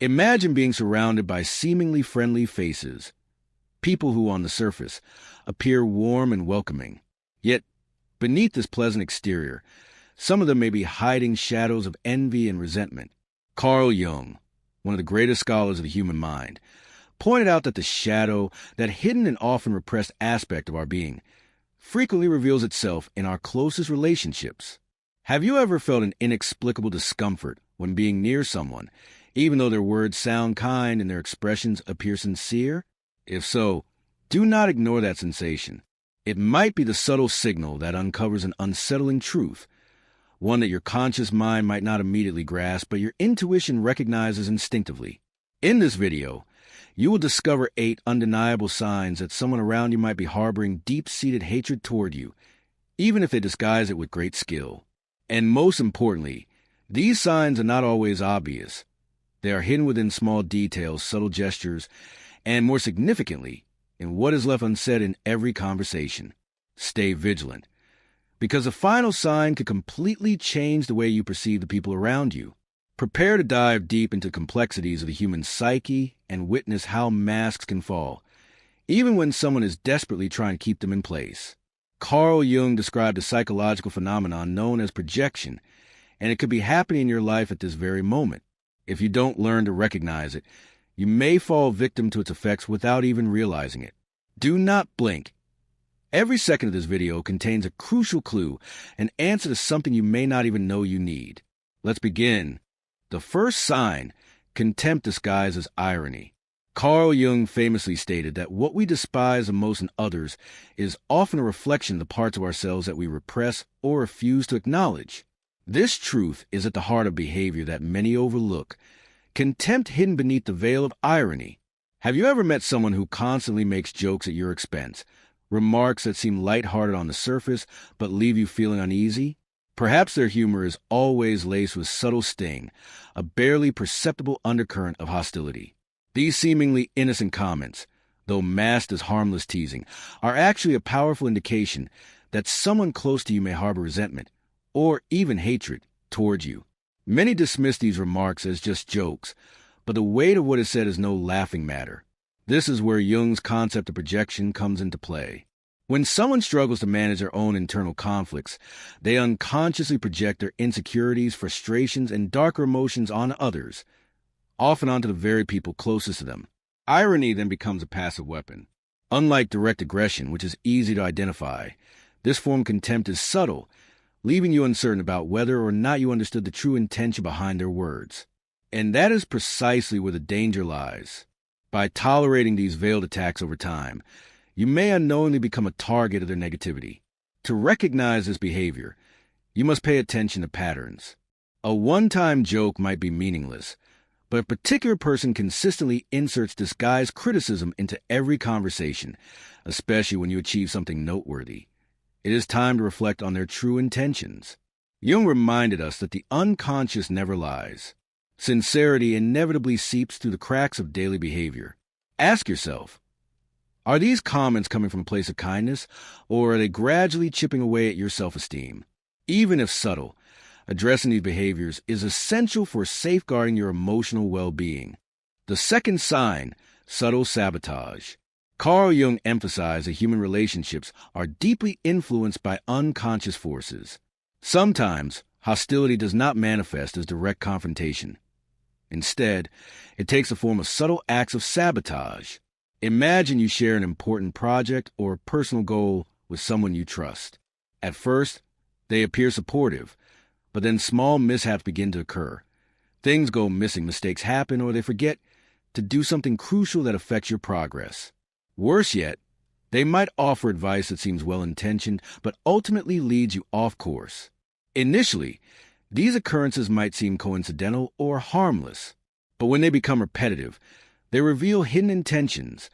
Imagine being surrounded by seemingly friendly faces, people who on the surface appear warm and welcoming. Yet, beneath this pleasant exterior, some of them may be hiding shadows of envy and resentment. Carl Jung, one of the greatest scholars of the human mind, pointed out that the shadow, that hidden and often repressed aspect of our being, frequently reveals itself in our closest relationships. Have you ever felt an inexplicable discomfort when being near someone, even though their words sound kind and their expressions appear sincere? If so, do not ignore that sensation. It might be the subtle signal that uncovers an unsettling truth, one that your conscious mind might not immediately grasp, but your intuition recognizes instinctively. In this video, you will discover 8 undeniable signs that someone around you might be harboring deep-seated hatred toward you, even if they disguise it with great skill. And most importantly, these signs are not always obvious. They are hidden within small details, subtle gestures, and more significantly, in what is left unsaid in every conversation. Stay vigilant, because the final sign could completely change the way you perceive the people around you. Prepare to dive deep into complexities of the human psyche and witness how masks can fall, even when someone is desperately trying to keep them in place. Carl Jung described a psychological phenomenon known as projection, and it could be happening in your life at this very moment. If you don't learn to recognize it, you may fall victim to its effects without even realizing it. Do not blink. Every second of this video contains a crucial clue, an answer to something you may not even know you need. Let's begin. The first sign, contempt disguised as irony. Carl Jung famously stated that what we despise the most in others is often a reflection of the parts of ourselves that we repress or refuse to acknowledge. This truth is at the heart of behavior that many overlook. Contempt hidden beneath the veil of irony. Have you ever met someone who constantly makes jokes at your expense? Remarks that seem lighthearted on the surface but leave you feeling uneasy? Perhaps their humor is always laced with subtle sting, a barely perceptible undercurrent of hostility. These seemingly innocent comments, though masked as harmless teasing, are actually a powerful indication that someone close to you may harbor resentment, or even hatred, towards you. Many dismiss these remarks as just jokes, but the weight of what is said is no laughing matter. This is where Jung's concept of projection comes into play. When someone struggles to manage their own internal conflicts, they unconsciously project their insecurities, frustrations, and darker emotions on others, often onto the very people closest to them. Irony then becomes a passive weapon. Unlike direct aggression, which is easy to identify, this form of contempt is subtle, leaving you uncertain about whether or not you understood the true intention behind their words. And that is precisely where the danger lies. By tolerating these veiled attacks over time, you may unknowingly become a target of their negativity. To recognize this behavior, you must pay attention to patterns. A one-time joke might be meaningless, but a particular person consistently inserts disguised criticism into every conversation, especially when you achieve something noteworthy. It is time to reflect on their true intentions. Jung reminded us that the unconscious never lies. Sincerity inevitably seeps through the cracks of daily behavior. Ask yourself, are these comments coming from a place of kindness, or are they gradually chipping away at your self-esteem? Even if subtle, addressing these behaviors is essential for safeguarding your emotional well-being. The second sign, subtle sabotage. Carl Jung emphasized that human relationships are deeply influenced by unconscious forces. Sometimes, hostility does not manifest as direct confrontation. Instead, it takes the form of subtle acts of sabotage. Imagine you share an important project or personal goal with someone you trust. At first, they appear supportive, but then small mishaps begin to occur. Things go missing, mistakes happen, or they forget to do something crucial that affects your progress. Worse yet, they might offer advice that seems well-intentioned, but ultimately leads you off course. Initially, these occurrences might seem coincidental or harmless, but when they become repetitive, they reveal hidden intentions,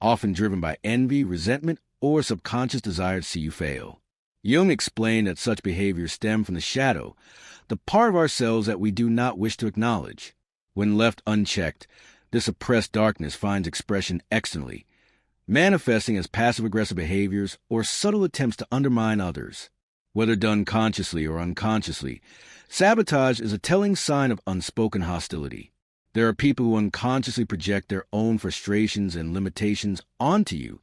often driven by envy, resentment, or subconscious desire to see you fail. Jung explained that such behaviors stem from the shadow, the part of ourselves that we do not wish to acknowledge. When left unchecked, this oppressed darkness finds expression externally, manifesting as passive-aggressive behaviors or subtle attempts to undermine others. Whether done consciously or unconsciously, sabotage is a telling sign of unspoken hostility. There are people who unconsciously project their own frustrations and limitations onto you,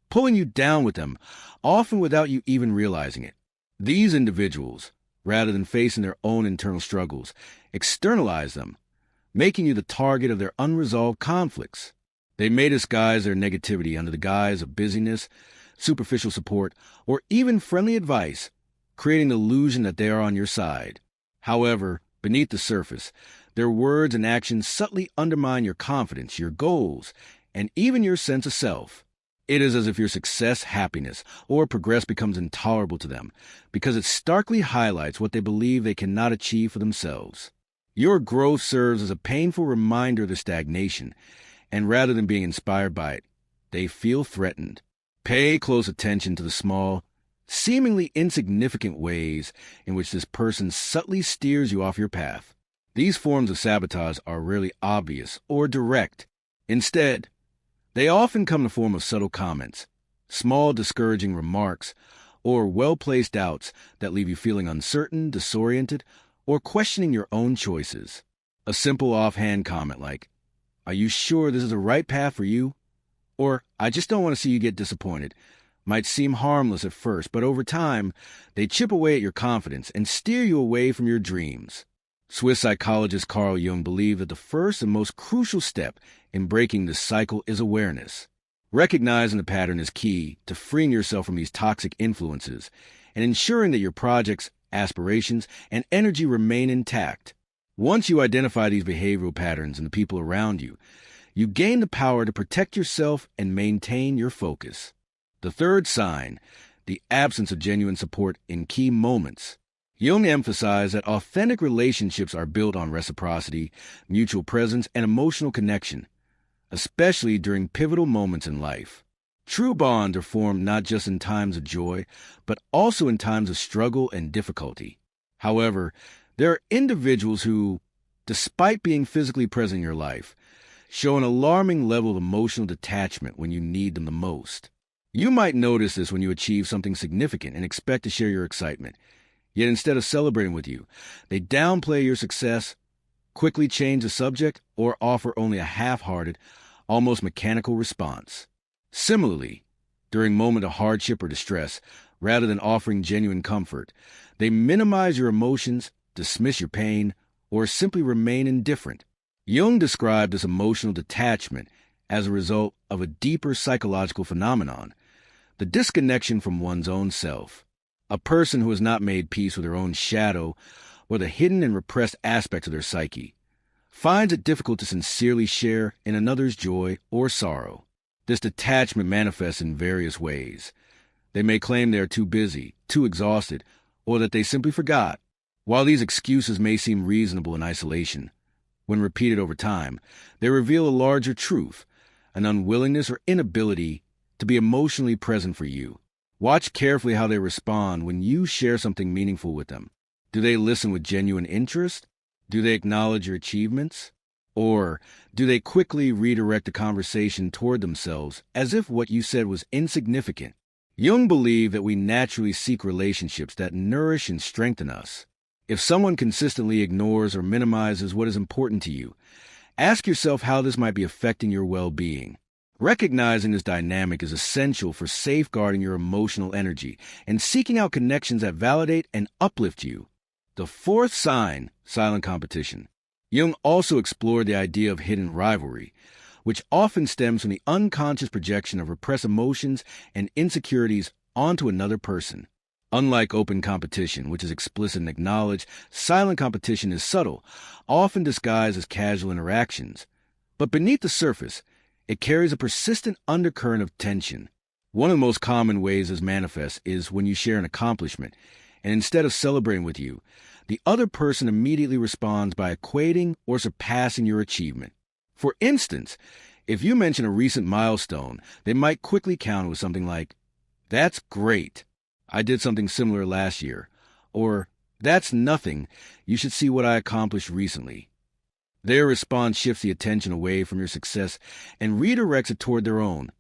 pulling you down with them, often without you even realizing it. These individuals, rather than facing their own internal struggles, externalize them, making you the target of their unresolved conflicts. They may disguise their negativity under the guise of busyness, superficial support, or even friendly advice, creating the illusion that they are on your side. However, beneath the surface, their words and actions subtly undermine your confidence, your goals, and even your sense of self. It is as if your success, happiness, or progress becomes intolerable to them because it starkly highlights what they believe they cannot achieve for themselves. Your growth serves as a painful reminder of their stagnation, and rather than being inspired by it, they feel threatened. Pay close attention to the small, seemingly insignificant ways in which this person subtly steers you off your path. These forms of sabotage are rarely obvious or direct. Instead, they often come in the form of subtle comments, small discouraging remarks, or well-placed doubts that leave you feeling uncertain, disoriented, or questioning your own choices. A simple offhand comment like, "Are you sure this is the right path for you?" Or, "I just don't want to see you get disappointed," might seem harmless at first, but over time, they chip away at your confidence and steer you away from your dreams. Swiss psychologist Carl Jung believed that the first and most crucial step in breaking this cycle is awareness. Recognizing the pattern is key to freeing yourself from these toxic influences and ensuring that your projects, aspirations, and energy remain intact. Once you identify these behavioral patterns in the people around you, you gain the power to protect yourself and maintain your focus. The third sign, the absence of genuine support in key moments. Jung emphasized that authentic relationships are built on reciprocity, mutual presence, and emotional connection, especially during pivotal moments in life. True bonds are formed not just in times of joy, but also in times of struggle and difficulty. However, there are individuals who, despite being physically present in your life, show an alarming level of emotional detachment when you need them the most. You might notice this when you achieve something significant and expect to share your excitement. Yet instead of celebrating with you, they downplay your success, quickly change the subject, or offer only a half-hearted, almost mechanical response. Similarly, during moments of hardship or distress, rather than offering genuine comfort, they minimize your emotions, dismiss your pain, or simply remain indifferent. Jung described this emotional detachment as a result of a deeper psychological phenomenon, the disconnection from one's own self. A person who has not made peace with their own shadow or the hidden and repressed aspects of their psyche finds it difficult to sincerely share in another's joy or sorrow. This detachment manifests in various ways. They may claim they are too busy, too exhausted, or that they simply forgot. While these excuses may seem reasonable in isolation, when repeated over time, they reveal a larger truth, an unwillingness or inability to be emotionally present for you. Watch carefully how they respond when you share something meaningful with them. Do they listen with genuine interest? Do they acknowledge your achievements? Or do they quickly redirect the conversation toward themselves as if what you said was insignificant? Jung believed that we naturally seek relationships that nourish and strengthen us. If someone consistently ignores or minimizes what is important to you, ask yourself how this might be affecting your well-being. Recognizing this dynamic is essential for safeguarding your emotional energy and seeking out connections that validate and uplift you. The fourth sign, silent competition. Jung also explored the idea of hidden rivalry, which often stems from the unconscious projection of repressed emotions and insecurities onto another person. Unlike open competition, which is explicit and acknowledged, silent competition is subtle, often disguised as casual interactions. But beneath the surface, it carries a persistent undercurrent of tension. One of the most common ways this manifests is when you share an accomplishment, and instead of celebrating with you, the other person immediately responds by equating or surpassing your achievement. For instance, if you mention a recent milestone, they might quickly counter with something like, "That's great. I did something similar last year." Or, "That's nothing. You should see what I accomplished recently." Their response shifts the attention away from your success and redirects it toward their own,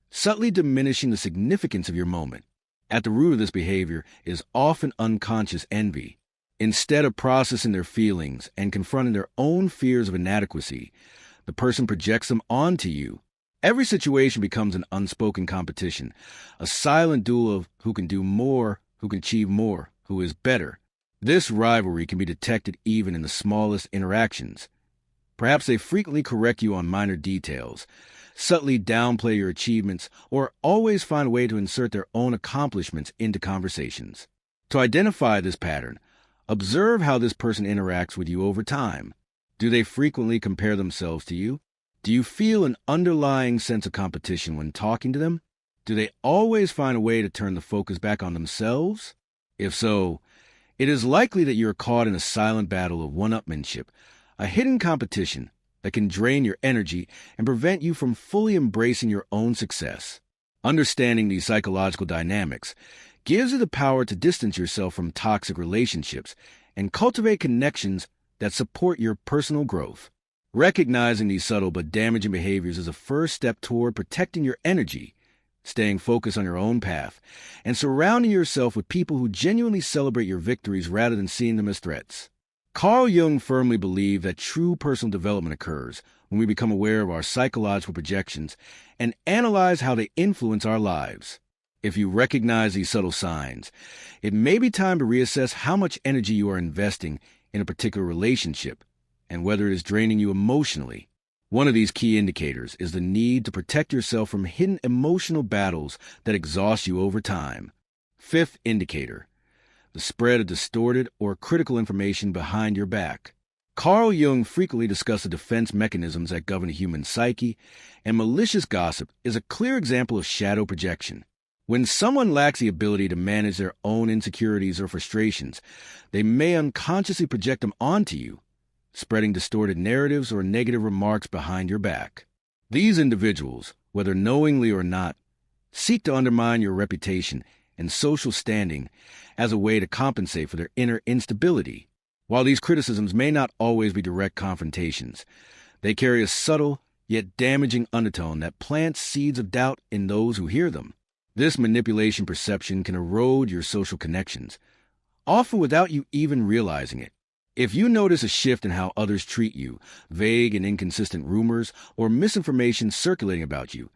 subtly diminishing the significance of your moment. At the root of this behavior is often unconscious envy. Instead of processing their feelings and confronting their own fears of inadequacy, the person projects them onto you. Every situation becomes an unspoken competition, a silent duel of who can do more, who can achieve more, who is better. This rivalry can be detected even in the smallest interactions. Perhaps they frequently correct you on minor details, subtly downplay your achievements, or always find a way to insert their own accomplishments into conversations. To identify this pattern, observe how this person interacts with you over time. Do they frequently compare themselves to you? Do you feel an underlying sense of competition when talking to them? Do they always find a way to turn the focus back on themselves? If so, it is likely that you are caught in a silent battle of one-upmanship, a hidden competition that can drain your energy and prevent you from fully embracing your own success. Understanding these psychological dynamics gives you the power to distance yourself from toxic relationships and cultivate connections that support your personal growth. Recognizing these subtle but damaging behaviors is a first step toward protecting your energy, staying focused on your own path, and surrounding yourself with people who genuinely celebrate your victories rather than seeing them as threats. Carl Jung firmly believed that true personal development occurs when we become aware of our psychological projections and analyze how they influence our lives. If you recognize these subtle signs, it may be time to reassess how much energy you are investing in a particular relationship and whether it is draining you emotionally. One of these key indicators is the need to protect yourself from hidden emotional battles that exhaust you over time. Fifth indicator: the spread of distorted or critical information behind your back. Carl Jung frequently discussed the defense mechanisms that govern the human psyche, and malicious gossip is a clear example of shadow projection. When someone lacks the ability to manage their own insecurities or frustrations, they may unconsciously project them onto you, spreading distorted narratives or negative remarks behind your back. These individuals, whether knowingly or not, seek to undermine your reputation and social standing as a way to compensate for their inner instability. While these criticisms may not always be direct confrontations, they carry a subtle yet damaging undertone that plants seeds of doubt in those who hear them. This manipulation perception can erode your social connections, often without you even realizing it. If you notice a shift in how others treat you, vague and inconsistent rumors, or misinformation circulating about you,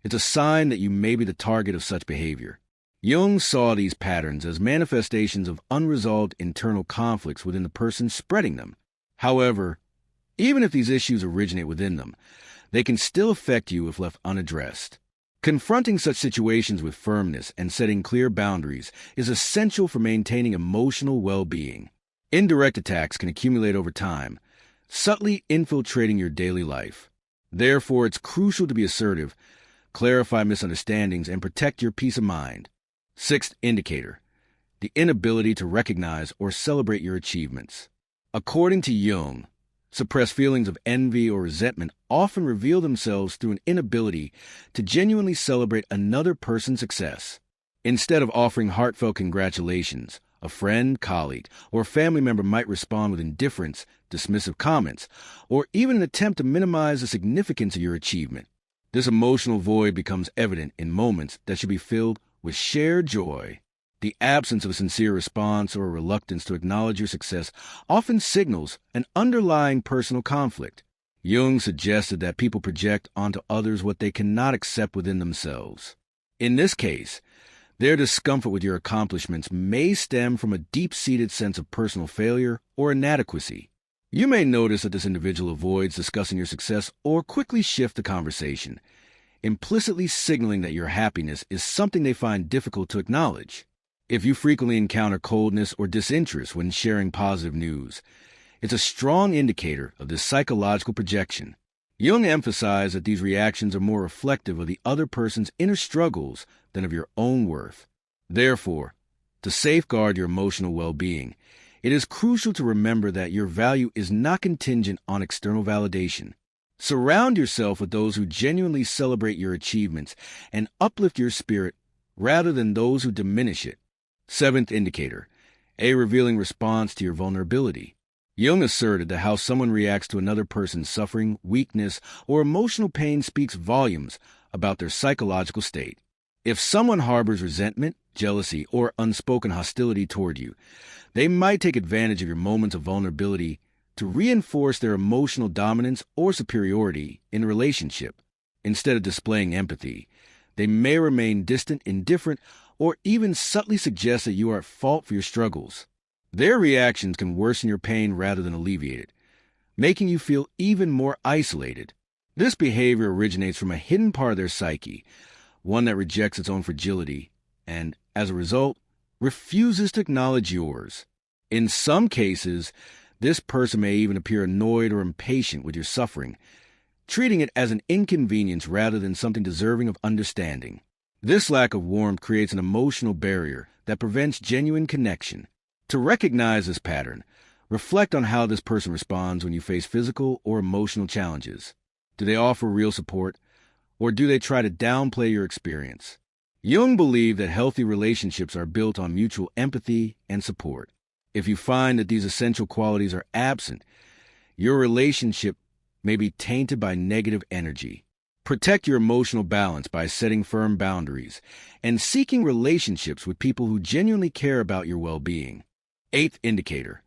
it's a sign that you may be the target of such behavior. Jung saw these patterns as manifestations of unresolved internal conflicts within the person spreading them. However, even if these issues originate within them, they can still affect you if left unaddressed. Confronting such situations with firmness and setting clear boundaries is essential for maintaining emotional well-being. Indirect attacks can accumulate over time, subtly infiltrating your daily life. Therefore, it's crucial to be assertive, clarify misunderstandings, and protect your peace of mind. Sixth indicator: the inability to recognize or celebrate your achievements. According to Jung, suppressed feelings of envy or resentment often reveal themselves through an inability to genuinely celebrate another person's success. Instead of offering heartfelt congratulations, a friend, colleague, or family member might respond with indifference, dismissive comments, or even an attempt to minimize the significance of your achievement. This emotional void becomes evident in moments that should be filled with shared joy. The absence of a sincere response or a reluctance to acknowledge your success often signals an underlying personal conflict. Jung suggested that people project onto others what they cannot accept within themselves. In this case, their discomfort with your accomplishments may stem from a deep-seated sense of personal failure or inadequacy. You may notice that this individual avoids discussing your success or quickly shift the conversation, implicitly signaling that your happiness is something they find difficult to acknowledge. If you frequently encounter coldness or disinterest when sharing positive news, it's a strong indicator of this psychological projection. Jung emphasized that these reactions are more reflective of the other person's inner struggles than of your own worth. Therefore, to safeguard your emotional well-being, it is crucial to remember that your value is not contingent on external validation. Surround yourself with those who genuinely celebrate your achievements and uplift your spirit rather than those who diminish it. Seventh indicator: a revealing response to your vulnerability. Jung asserted that how someone reacts to another person's suffering, weakness, or emotional pain speaks volumes about their psychological state. If someone harbors resentment, jealousy, or unspoken hostility toward you, They might take advantage of your moments of vulnerability to reinforce their emotional dominance or superiority in a relationship. Instead of displaying empathy, they may remain distant, indifferent, or even subtly suggest that you are at fault for your struggles. Their reactions can worsen your pain rather than alleviate it, making you feel even more isolated. This behavior originates from a hidden part of their psyche, one that rejects its own fragility, and, as a result, refuses to acknowledge yours. In some cases, this person may even appear annoyed or impatient with your suffering, treating it as an inconvenience rather than something deserving of understanding. This lack of warmth creates an emotional barrier that prevents genuine connection. To recognize this pattern, reflect on how this person responds when you face physical or emotional challenges. Do they offer real support, or do they try to downplay your experience? Jung believed that healthy relationships are built on mutual empathy and support. If you find that these essential qualities are absent, your relationship may be tainted by negative energy. Protect your emotional balance by setting firm boundaries and seeking relationships with people who genuinely care about your well-being. Eighth indicator: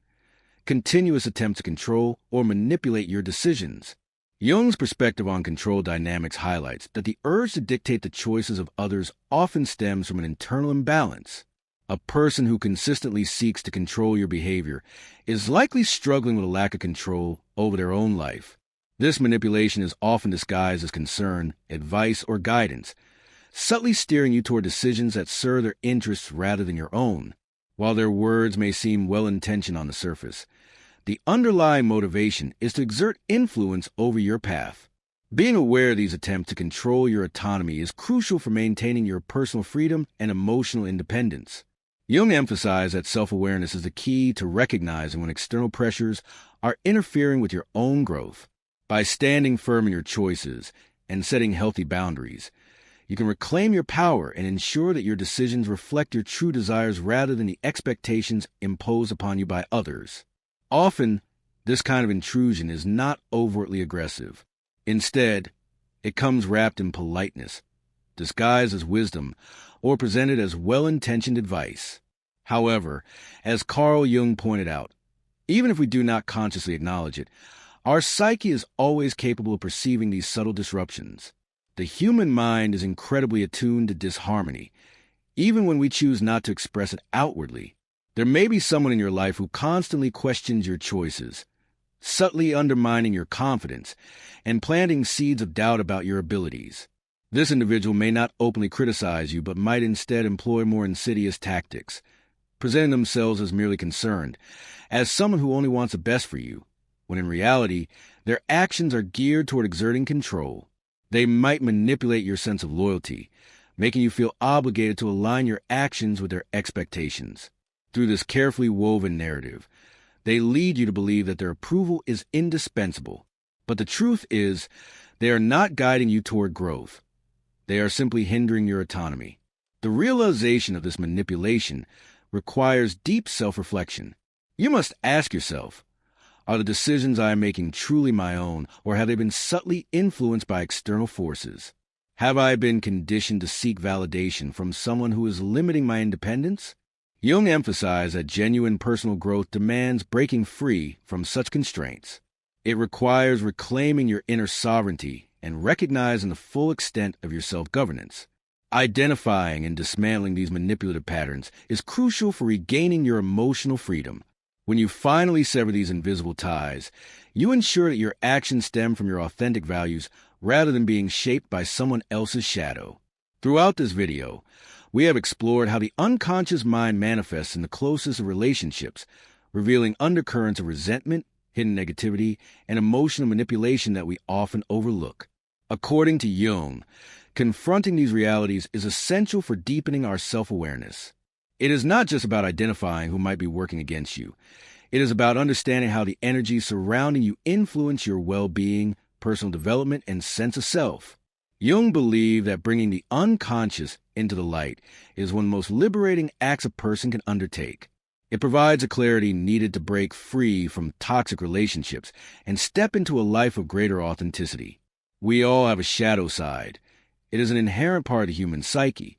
continuous attempt to control or manipulate your decisions. Jung's perspective on control dynamics highlights that the urge to dictate the choices of others often stems from an internal imbalance. A person who consistently seeks to control your behavior is likely struggling with a lack of control over their own life. This manipulation is often disguised as concern, advice, or guidance, subtly steering you toward decisions that serve their interests rather than your own. While their words may seem well-intentioned on the surface, the underlying motivation is to exert influence over your path. Being aware of these attempts to control your autonomy is crucial for maintaining your personal freedom and emotional independence. Jung emphasized that self-awareness is the key to recognizing when external pressures are interfering with your own growth. By standing firm in your choices and setting healthy boundaries, you can reclaim your power and ensure that your decisions reflect your true desires rather than the expectations imposed upon you by others. Often, this kind of intrusion is not overtly aggressive. Instead, it comes wrapped in politeness, disguised as wisdom, or presented as well-intentioned advice. However, as Carl Jung pointed out, even if we do not consciously acknowledge it, our psyche is always capable of perceiving these subtle disruptions. The human mind is incredibly attuned to disharmony, even when we choose not to express it outwardly. There may be someone in your life who constantly questions your choices, subtly undermining your confidence and planting seeds of doubt about your abilities. This individual may not openly criticize you, but might instead employ more insidious tactics, presenting themselves as merely concerned, as someone who only wants the best for you, when in reality, their actions are geared toward exerting control. They might manipulate your sense of loyalty, making you feel obligated to align your actions with their expectations. Through this carefully woven narrative, they lead you to believe that their approval is indispensable. But the truth is, they are not guiding you toward growth. They are simply hindering your autonomy. The realization of this manipulation requires deep self-reflection. You must ask yourself, are the decisions I am making truly my own, or have they been subtly influenced by external forces? Have I been conditioned to seek validation from someone who is limiting my independence? Jung emphasized that genuine personal growth demands breaking free from such constraints. It requires reclaiming your inner sovereignty and recognizing the full extent of your self-governance. Identifying and dismantling these manipulative patterns is crucial for regaining your emotional freedom. When you finally sever these invisible ties, you ensure that your actions stem from your authentic values rather than being shaped by someone else's shadow. Throughout this video, we have explored how the unconscious mind manifests in the closest of relationships, revealing undercurrents of resentment, hidden negativity, and emotional manipulation that we often overlook. According to Jung, confronting these realities is essential for deepening our self-awareness. It is not just about identifying who might be working against you. It is about understanding how the energies surrounding you influence your well-being, personal development, and sense of self. Jung believed that bringing the unconscious into the light is one of the most liberating acts a person can undertake. It provides a clarity needed to break free from toxic relationships and step into a life of greater authenticity. We all have a shadow side. It is an inherent part of the human psyche.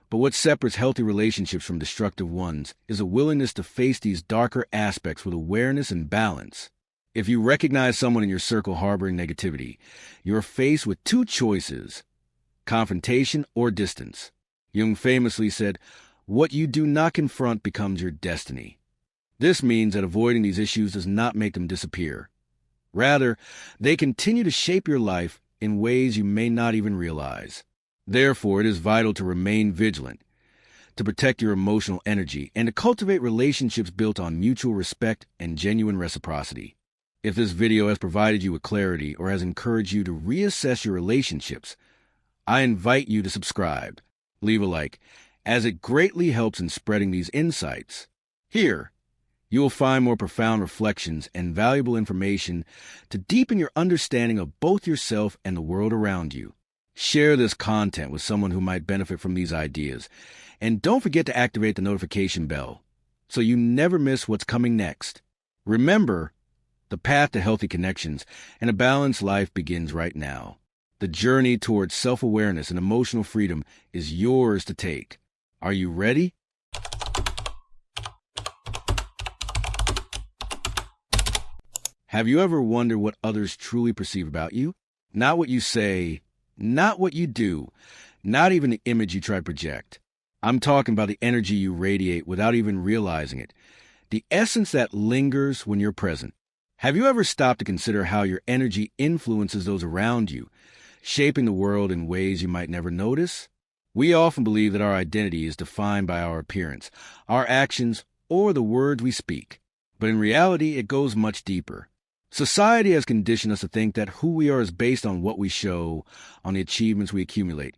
But what separates healthy relationships from destructive ones is a willingness to face these darker aspects with awareness and balance. If you recognize someone in your circle harboring negativity, you're faced with two choices: confrontation or distance. Jung famously said, "What you do not confront becomes your destiny." This means that avoiding these issues does not make them disappear. Rather, they continue to shape your life in ways you may not even realize. Therefore, it is vital to remain vigilant, to protect your emotional energy, and to cultivate relationships built on mutual respect and genuine reciprocity. If this video has provided you with clarity or has encouraged you to reassess your relationships, I invite you to subscribe, leave a like, as it greatly helps in spreading these insights. Here, you will find more profound reflections and valuable information to deepen your understanding of both yourself and the world around you. Share this content with someone who might benefit from these ideas, and don't forget to activate the notification bell so you never miss what's coming next. Remember, the path to healthy connections and a balanced life begins right now. The journey towards self-awareness and emotional freedom is yours to take. Are you ready? Have you ever wondered what others truly perceive about you? Not what you say, not what you do, not even the image you try to project. I'm talking about the energy you radiate without even realizing it, the essence that lingers when you're present. Have you ever stopped to consider how your energy influences those around you, shaping the world in ways you might never notice? We often believe that our identity is defined by our appearance, our actions, or the words we speak. But in reality, it goes much deeper. Society has conditioned us to think that who we are is based on what we show, on the achievements we accumulate,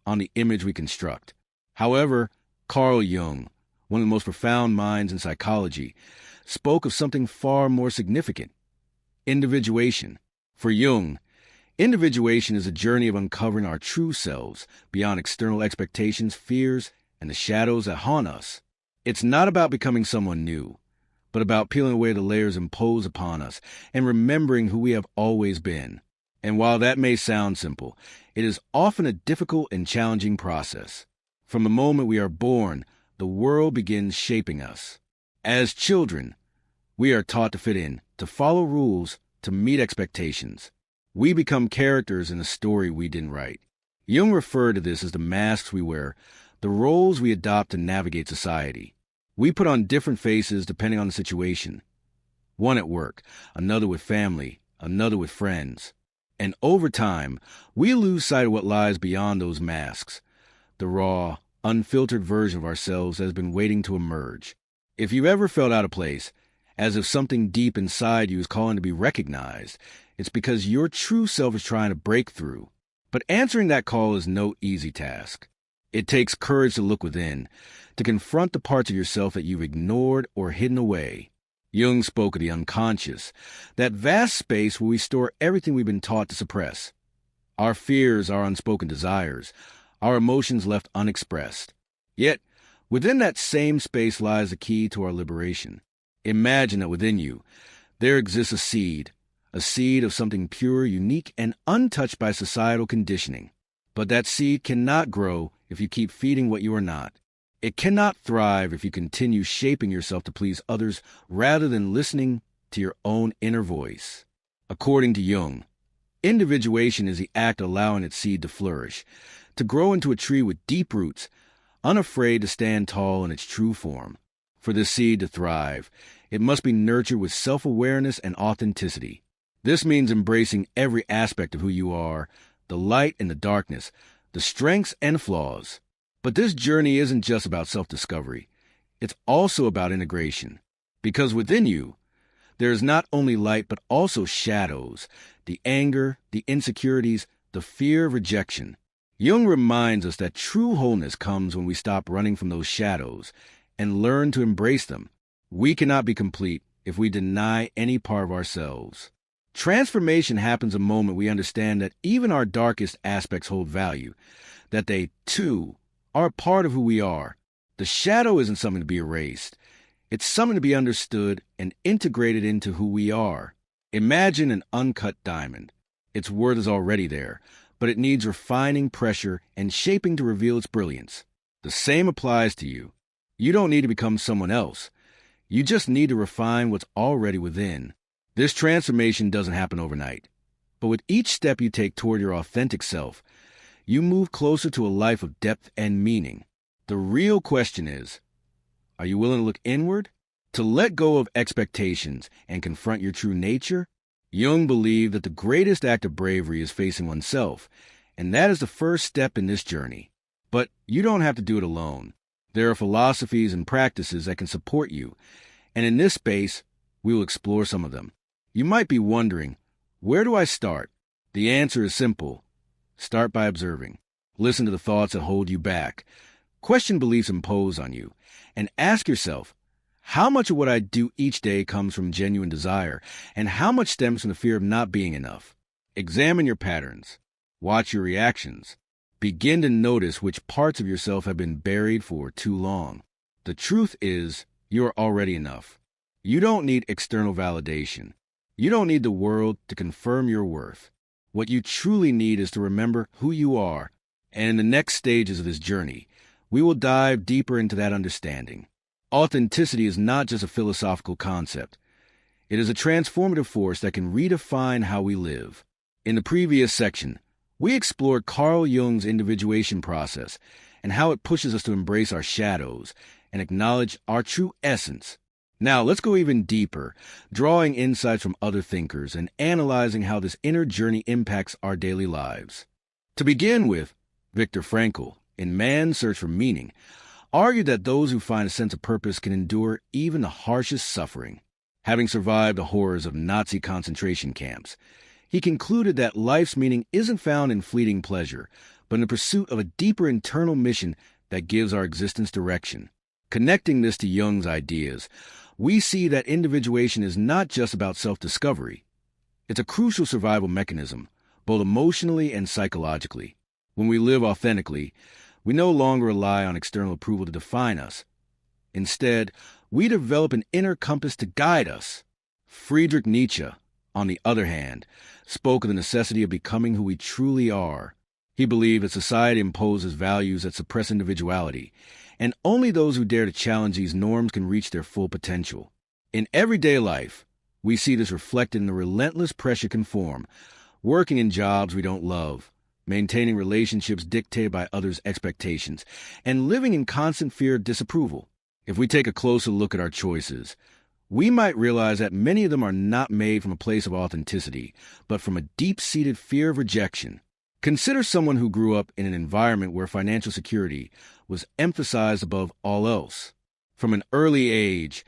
on the image we construct. However, Carl Jung, one of the most profound minds in psychology, spoke of something far more significant: individuation. For Jung, individuation is a journey of uncovering our true selves beyond external expectations, fears, and the shadows that haunt us. It's not about becoming someone new, but about peeling away the layers imposed upon us and remembering who we have always been. And while that may sound simple, it is often a difficult and challenging process. From the moment we are born, the world begins shaping us. As children, we are taught to fit in, to follow rules, to meet expectations. We become characters in a story we didn't write. Jung referred to this as the masks we wear, the roles we adopt to navigate society. We put on different faces depending on the situation. One at work, another with family, another with friends. And over time, we lose sight of what lies beyond those masks, the raw, unfiltered version of ourselves that has been waiting to emerge. If you've ever felt out of place, as if something deep inside you is calling to be recognized, it's because your true self is trying to break through. But answering that call is no easy task. It takes courage to look within, to confront the parts of yourself that you've ignored or hidden away. Jung spoke of the unconscious, that vast space where we store everything we've been taught to suppress. Our fears, our unspoken desires, our emotions left unexpressed. Yet, within that same space lies the key to our liberation. Imagine that within you, there exists a seed of something pure, unique, and untouched by societal conditioning. But that seed cannot grow if you keep feeding what you are not. It cannot thrive if you continue shaping yourself to please others rather than listening to your own inner voice. According to Jung, individuation is the act allowing its seed to flourish, to grow into a tree with deep roots, unafraid to stand tall in its true form. For this seed to thrive, it must be nurtured with self-awareness and authenticity. This means embracing every aspect of who you are, the light and the darkness, the strengths and flaws. But this journey isn't just about self-discovery. It's also about integration. Because within you, there is not only light but also shadows, the anger, the insecurities, the fear of rejection. Jung reminds us that true wholeness comes when we stop running from those shadows and learn to embrace them. We cannot be complete if we deny any part of ourselves. Transformation happens the moment we understand that even our darkest aspects hold value, that they, too, are a part of who we are. The shadow isn't something to be erased. It's something to be understood and integrated into who we are. Imagine an uncut diamond. Its worth is already there, but it needs refining, pressure, and shaping to reveal its brilliance. The same applies to you. You don't need to become someone else. You just need to refine what's already within. This transformation doesn't happen overnight. But with each step you take toward your authentic self, you move closer to a life of depth and meaning. The real question is, are you willing to look inward? To let go of expectations and confront your true nature? Jung believed that the greatest act of bravery is facing oneself, and that is the first step in this journey. But you don't have to do it alone. There are philosophies and practices that can support you, and in this space, we will explore some of them. You might be wondering, where do I start? The answer is simple. Start by observing. Listen to the thoughts that hold you back. Question beliefs imposed on you, and ask yourself, how much of what I do each day comes from genuine desire, and how much stems from the fear of not being enough? Examine your patterns. Watch your reactions. Begin to notice which parts of yourself have been buried for too long. The truth is, you are already enough. You don't need external validation. You don't need the world to confirm your worth. What you truly need is to remember who you are, and in the next stages of this journey, we will dive deeper into that understanding. Authenticity is not just a philosophical concept. It is a transformative force that can redefine how we live. In the previous section, we explored Carl Jung's individuation process and how it pushes us to embrace our shadows and acknowledge our true essence. Now, let's go even deeper, drawing insights from other thinkers and analyzing how this inner journey impacts our daily lives. To begin with, Viktor Frankl, in Man's Search for Meaning, argued that those who find a sense of purpose can endure even the harshest suffering. Having survived the horrors of Nazi concentration camps, he concluded that life's meaning isn't found in fleeting pleasure, but in the pursuit of a deeper internal mission that gives our existence direction. Connecting this to Jung's ideas, we see that individuation is not just about self-discovery. It's a crucial survival mechanism, both emotionally and psychologically. When we live authentically, we no longer rely on external approval to define us. Instead, we develop an inner compass to guide us. Friedrich Nietzsche, on the other hand, spoke of the necessity of becoming who we truly are. He believed that society imposes values that suppress individuality, and only those who dare to challenge these norms can reach their full potential. In everyday life, we see this reflected in the relentless pressure to conform, working in jobs we don't love, maintaining relationships dictated by others' expectations, and living in constant fear of disapproval. If we take a closer look at our choices, we might realize that many of them are not made from a place of authenticity, but from a deep-seated fear of rejection. Consider someone who grew up in an environment where financial security was emphasized above all else. From an early age,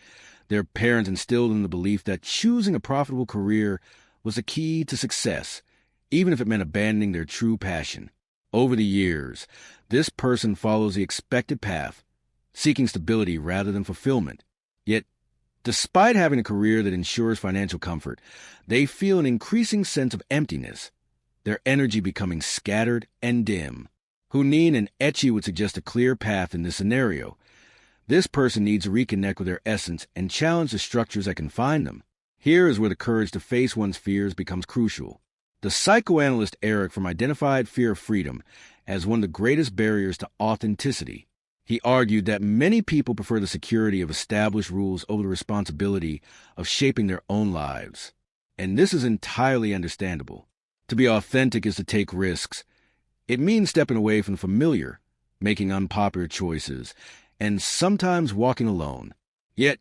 their parents instilled in the belief that choosing a profitable career was the key to success, even if it meant abandoning their true passion. Over the years, this person follows the expected path, seeking stability rather than fulfillment. Yet, despite having a career that ensures financial comfort, they feel an increasing sense of emptiness, their energy becoming scattered and dim. Hunin and Etchi would suggest a clear path in this scenario. This person needs to reconnect with their essence and challenge the structures that confine them. Here is where the courage to face one's fears becomes crucial. The psychoanalyst Eric Fromm identified fear of freedom as one of the greatest barriers to authenticity. He argued that many people prefer the security of established rules over the responsibility of shaping their own lives. And this is entirely understandable. To be authentic is to take risks. It means stepping away from the familiar, making unpopular choices, and sometimes walking alone. Yet,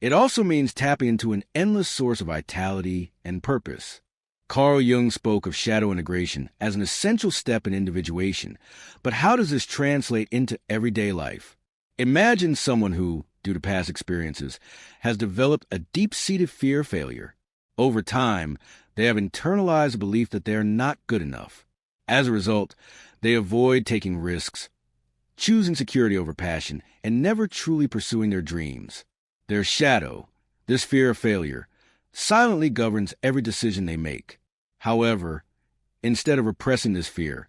it also means tapping into an endless source of vitality and purpose. Carl Jung spoke of shadow integration as an essential step in individuation, but how does this translate into everyday life? Imagine someone who, due to past experiences, has developed a deep-seated fear of failure. Over time, they have internalized the belief that they are not good enough. As a result, they avoid taking risks, choosing security over passion, and never truly pursuing their dreams. Their shadow, this fear of failure, silently governs every decision they make. However, instead of repressing this fear,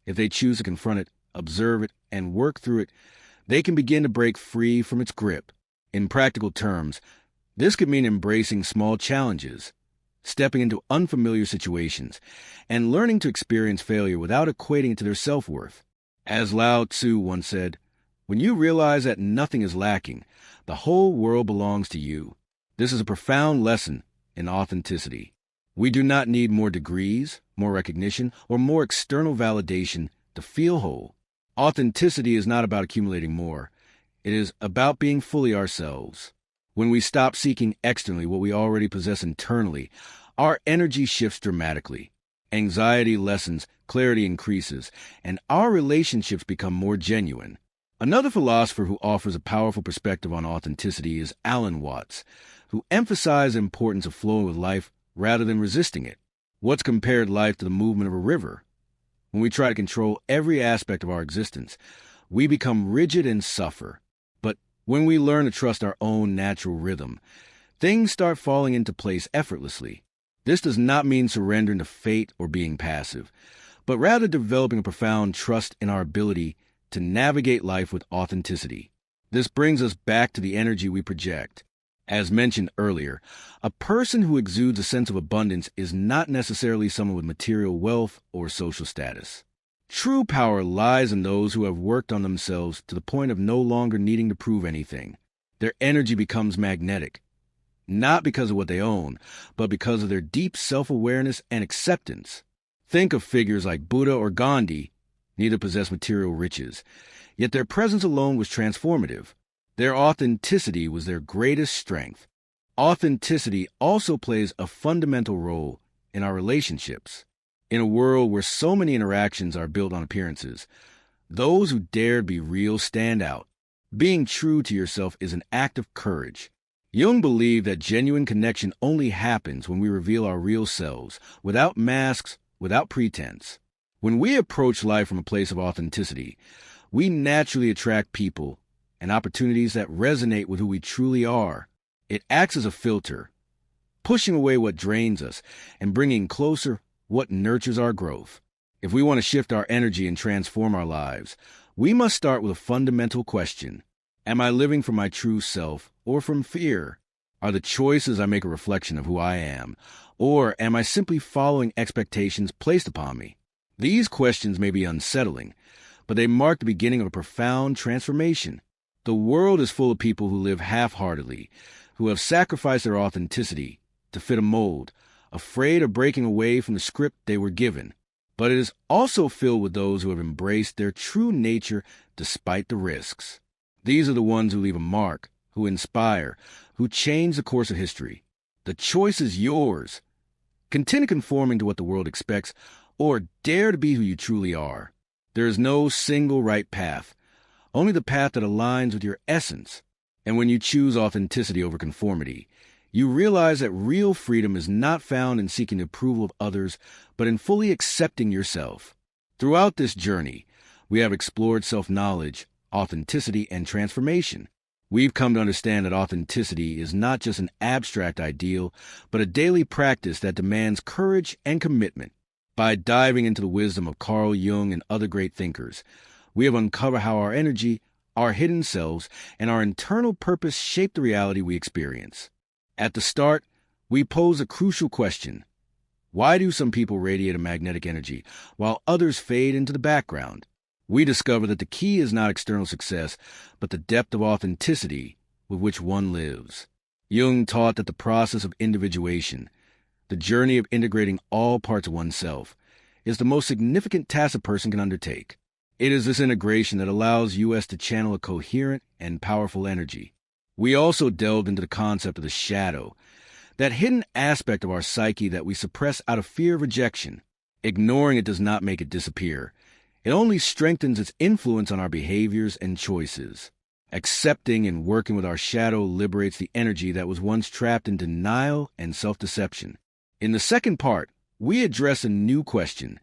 if they choose to confront it, observe it, and work through it, they can begin to break free from its grip. In practical terms, this could mean embracing small challenges, stepping into unfamiliar situations, and learning to experience failure without equating it to their self-worth. As Lao Tzu once said, When you realize that nothing is lacking, the whole world belongs to you. This is a profound lesson in authenticity. We do not need more degrees, more recognition, or more external validation to feel whole. Authenticity is not about accumulating more. It is about being fully ourselves. When we stop seeking externally what we already possess internally, our energy shifts dramatically. Anxiety lessens, clarity increases, and our relationships become more genuine. Another philosopher who offers a powerful perspective on authenticity is Alan Watts, who emphasized the importance of flowing with life rather than resisting it. Watts compared life to the movement of a river. When we try to control every aspect of our existence, we become rigid and suffer. But when we learn to trust our own natural rhythm, things start falling into place effortlessly. This does not mean surrendering to fate or being passive, but rather developing a profound trust in our ability to navigate life with authenticity. This brings us back to the energy we project. As mentioned earlier, a person who exudes a sense of abundance is not necessarily someone with material wealth or social status. True power lies in those who have worked on themselves to the point of no longer needing to prove anything. Their energy becomes magnetic, not because of what they own, but because of their deep self-awareness and acceptance. Think of figures like Buddha or Gandhi. Neither possessed material riches, yet their presence alone was transformative. Their authenticity was their greatest strength. Authenticity also plays a fundamental role in our relationships. In a world where so many interactions are built on appearances, those who dare be real stand out. Being true to yourself is an act of courage. Jung believed that genuine connection only happens when we reveal our real selves, without masks, without pretense. When we approach life from a place of authenticity, we naturally attract people and opportunities that resonate with who we truly are. It acts as a filter, pushing away what drains us and bringing closer what nurtures our growth. If we want to shift our energy and transform our lives, we must start with a fundamental question. Am I living from my true self or from fear? Are the choices I make a reflection of who I am, or am I simply following expectations placed upon me? These questions may be unsettling, but they mark the beginning of a profound transformation. The world is full of people who live half-heartedly, who have sacrificed their authenticity to fit a mold, afraid of breaking away from the script they were given. But it is also filled with those who have embraced their true nature despite the risks. These are the ones who leave a mark, who inspire, who change the course of history. The choice is yours. Continue conforming to what the world expects, or dare to be who you truly are. There is no single right path, only the path that aligns with your essence. And when you choose authenticity over conformity, you realize that real freedom is not found in seeking the approval of others, but in fully accepting yourself. Throughout this journey, we have explored self-knowledge, authenticity, and transformation. We've come to understand that authenticity is not just an abstract ideal, but a daily practice that demands courage and commitment. By diving into the wisdom of Carl Jung and other great thinkers, we have uncovered how our energy, our hidden selves, and our internal purpose shape the reality we experience. At the start, we pose a crucial question. Why do some people radiate a magnetic energy, while others fade into the background? We discover that the key is not external success, but the depth of authenticity with which one lives. Jung taught that the process of individuation, the journey of integrating all parts of oneself, is the most significant task a person can undertake. It is this integration that allows us to channel a coherent and powerful energy. We also delved into the concept of the shadow, that hidden aspect of our psyche that we suppress out of fear of rejection. Ignoring it does not make it disappear. It only strengthens its influence on our behaviors and choices. Accepting and working with our shadow liberates the energy that was once trapped in denial and self-deception. In the second part, we address a new question.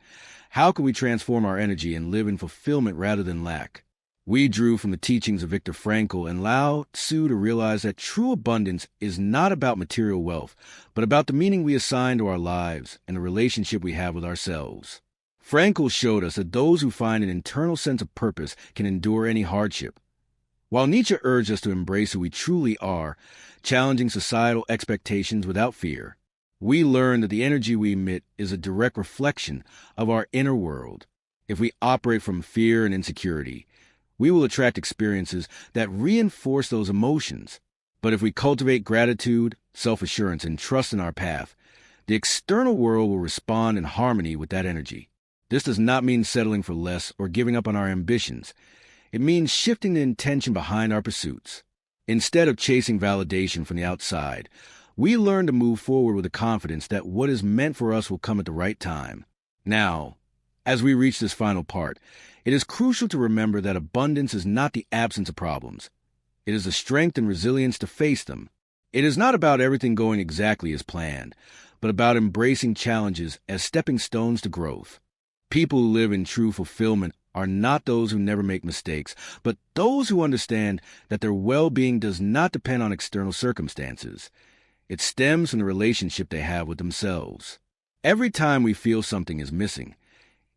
How can we transform our energy and live in fulfillment rather than lack? We drew from the teachings of Viktor Frankl and Lao Tzu to realize that true abundance is not about material wealth, but about the meaning we assign to our lives and the relationship we have with ourselves. Frankl showed us that those who find an internal sense of purpose can endure any hardship. While Nietzsche urged us to embrace who we truly are, challenging societal expectations without fear, we learned that the energy we emit is a direct reflection of our inner world. If we operate from fear and insecurity, we will attract experiences that reinforce those emotions. But if we cultivate gratitude, self-assurance, and trust in our path, the external world will respond in harmony with that energy. This does not mean settling for less or giving up on our ambitions. It means shifting the intention behind our pursuits. Instead of chasing validation from the outside, we learn to move forward with the confidence that what is meant for us will come at the right time. Now, as we reach this final part, it is crucial to remember that abundance is not the absence of problems. It is the strength and resilience to face them. It is not about everything going exactly as planned, but about embracing challenges as stepping stones to growth. People who live in true fulfillment are not those who never make mistakes, but those who understand that their well-being does not depend on external circumstances. It stems from the relationship they have with themselves. Every time we feel something is missing,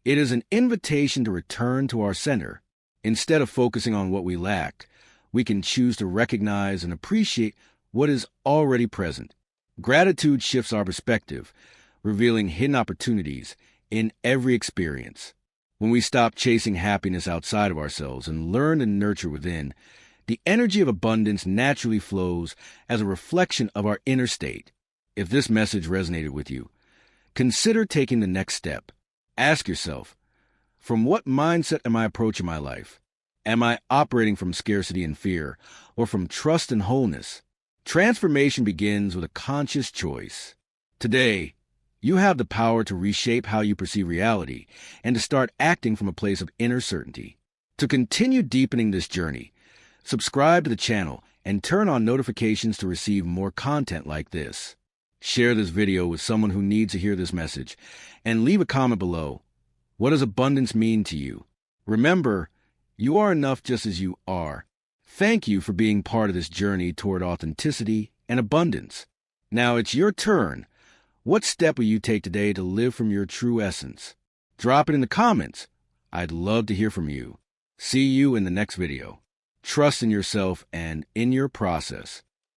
it is an invitation to return to our center. Instead of focusing on what we lack, we can choose to recognize and appreciate what is already present. Gratitude shifts our perspective, revealing hidden opportunities in every experience. When we stop chasing happiness outside of ourselves and learn to nurture within, the energy of abundance naturally flows as a reflection of our inner state. If this message resonated with you, consider taking the next step. Ask yourself, from what mindset am I approaching my life? Am I operating from scarcity and fear, or from trust and wholeness? Transformation begins with a conscious choice. Today, you have the power to reshape how you perceive reality and to start acting from a place of inner certainty. To continue deepening this journey, subscribe to the channel and turn on notifications to receive more content like this. Share this video with someone who needs to hear this message and leave a comment below. What does abundance mean to you? Remember, you are enough just as you are. Thank you for being part of this journey toward authenticity and abundance. Now it's your turn. What step will you take today to live from your true essence? Drop it in the comments. I'd love to hear from you. See you in the next video. Trust in yourself and in your process.